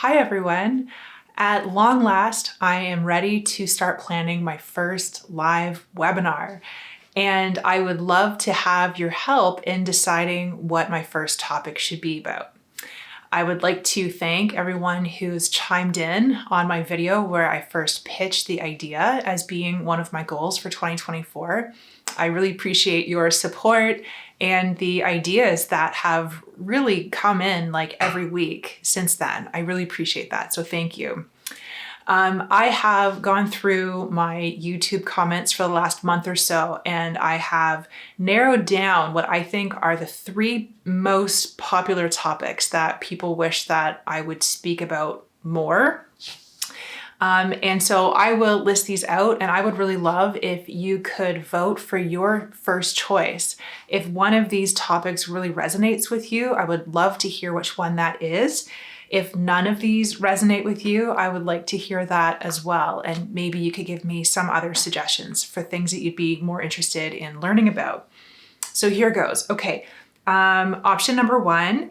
Hi everyone. At long last, I am ready to start planning my first live webinar. And I would love to have your help in deciding what my first topic should be about. I would like to thank everyone who's chimed in on my video where I first pitched the idea as being one of my goals for 2024. I really appreciate your support and the ideas that have really come in like every week since then. I really appreciate that, so thank you. I have gone through my YouTube comments for the last month or so, and I have narrowed down what I think are the 3 most popular topics that people wish that I would speak about more. And so I will list these out, and I would really love if you could vote for your first choice. If one of these topics really resonates with you, I would love to hear which one that is. If none of these resonate with you, I would like to hear that as well. And maybe you could give me some other suggestions for things that you'd be more interested in learning about. So here goes. Okay, option number 1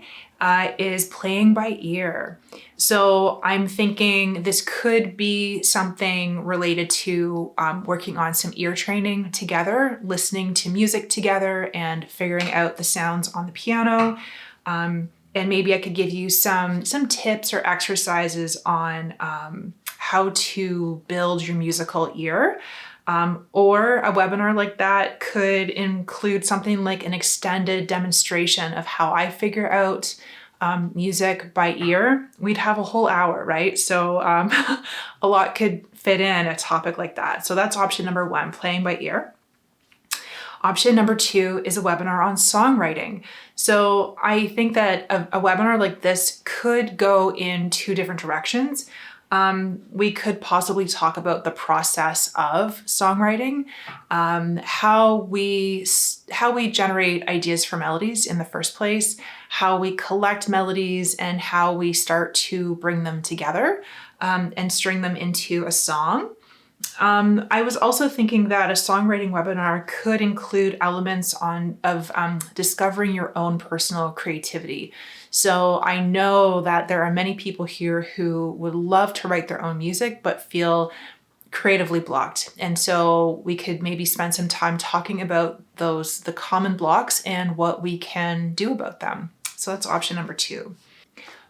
is playing by ear. So I'm thinking this could be something related to working on some ear training together, listening to music together and figuring out the sounds on the piano. And maybe I could give you some tips or exercises on how to build your musical ear. Or a webinar like that could include something like an extended demonstration of how I figure out music by ear. We'd have a whole hour, right? So a lot could fit in a topic like that. So that's option number 1, playing by ear. Option number 2 is a webinar on songwriting. So I think that a webinar like this could go in 2 different directions. We could possibly talk about the process of songwriting, how we generate ideas for melodies in the first place, how we collect melodies, and how we start to bring them together and string them into a song. I was also thinking that a songwriting webinar could include elements of discovering your own personal creativity. So I know that there are many people here who would love to write their own music but feel creatively blocked. And so we could maybe spend some time talking about the common blocks and what we can do about them. So that's option number 2.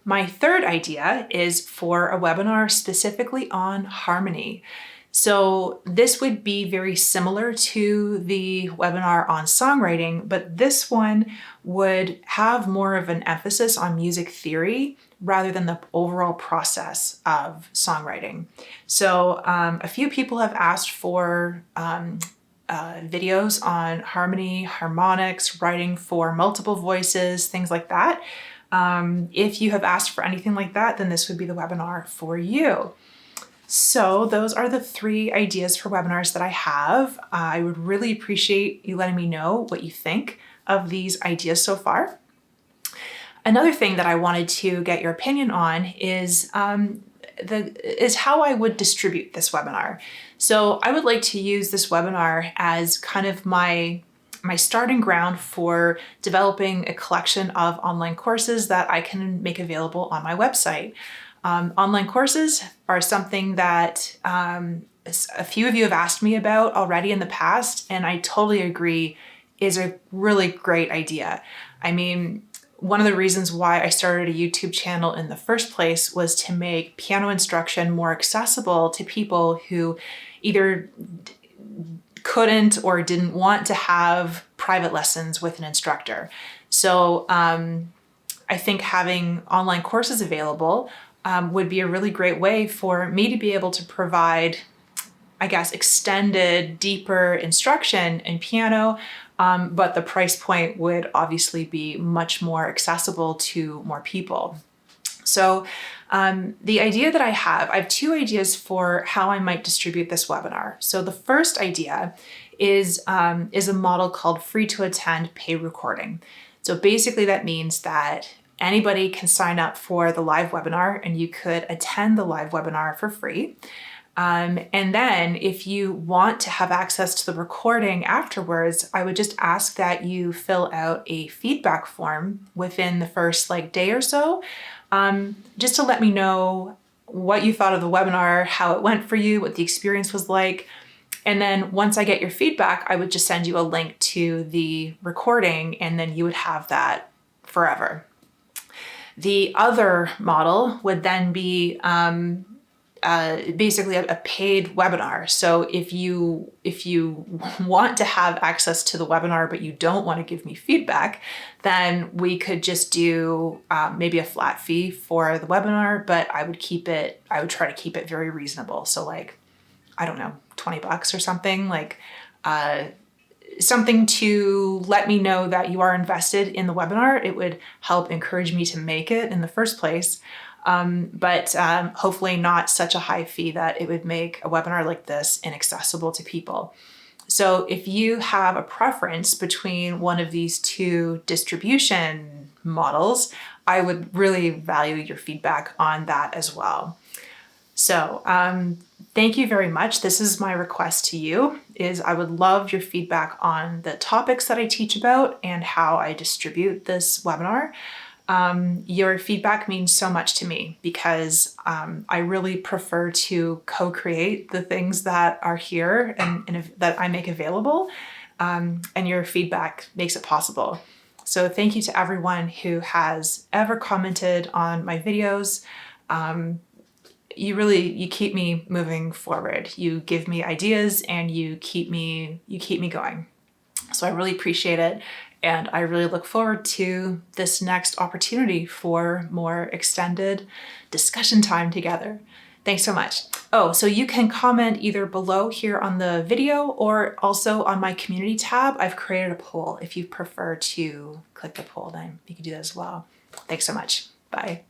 My third idea is for a webinar specifically on harmony. So this would be very similar to the webinar on songwriting, but this one would have more of an emphasis on music theory rather than the overall process of songwriting. So a few people have asked for videos on harmony, harmonics, writing for multiple voices, things like that. If you have asked for anything like that, then this would be the webinar for you. So those are the 3 ideas for webinars that I have. I would really appreciate you letting me know what you think of these ideas so far. Another thing that I wanted to get your opinion on is how I would distribute this webinar. So I would like to use this webinar as kind of my starting ground for developing a collection of online courses that I can make available on my website. Online courses are something that a few of you have asked me about already in the past, and I totally agree is a really great idea. I mean, one of the reasons why I started a YouTube channel in the first place was to make piano instruction more accessible to people who either couldn't or didn't want to have private lessons with an instructor. So I think having online courses available would be a really great way for me to be able to provide, I guess, extended, deeper instruction in piano, but the price point would obviously be much more accessible to more people. So the idea that I have 2 ideas for how I might distribute this webinar. So the first idea is a model called free to attend pay recording. So basically that means that anybody can sign up for the live webinar and you could attend the live webinar for free. And then if you want to have access to the recording afterwards, I would just ask that you fill out a feedback form within the first day or so. just to let me know what you thought of the webinar, how it went for you, what the experience was like. And then once I get your feedback, I would just send you a link to the recording, and then you would have that forever. The other model would then be basically a paid webinar. So if you want to have access to the webinar, but you don't want to give me feedback, then we could just do maybe a flat fee for the webinar, but I would try to keep it very reasonable. So like, I don't know, $20 or something, like something to let me know that you are invested in the webinar. It would help encourage me to make it in the first place. But hopefully not such a high fee that it would make a webinar like this inaccessible to people. So if you have a preference between one of these two distribution models, I would really value your feedback on that as well. So thank you very much. This is my request to you, is I would love your feedback on the topics that I teach about and how I distribute this webinar. Your feedback means so much to me because I really prefer to co-create the things that are here and that I make available, and your feedback makes it possible. So thank you to everyone who has ever commented on my videos. You keep me moving forward. You give me ideas and you keep me going. So I really appreciate it. And I really look forward to this next opportunity for more extended discussion time together. Thanks so much. Oh, so you can comment either below here on the video or also on my community tab. I've created a poll. If you prefer to click the poll, then you can do that as well. Thanks so much. Bye.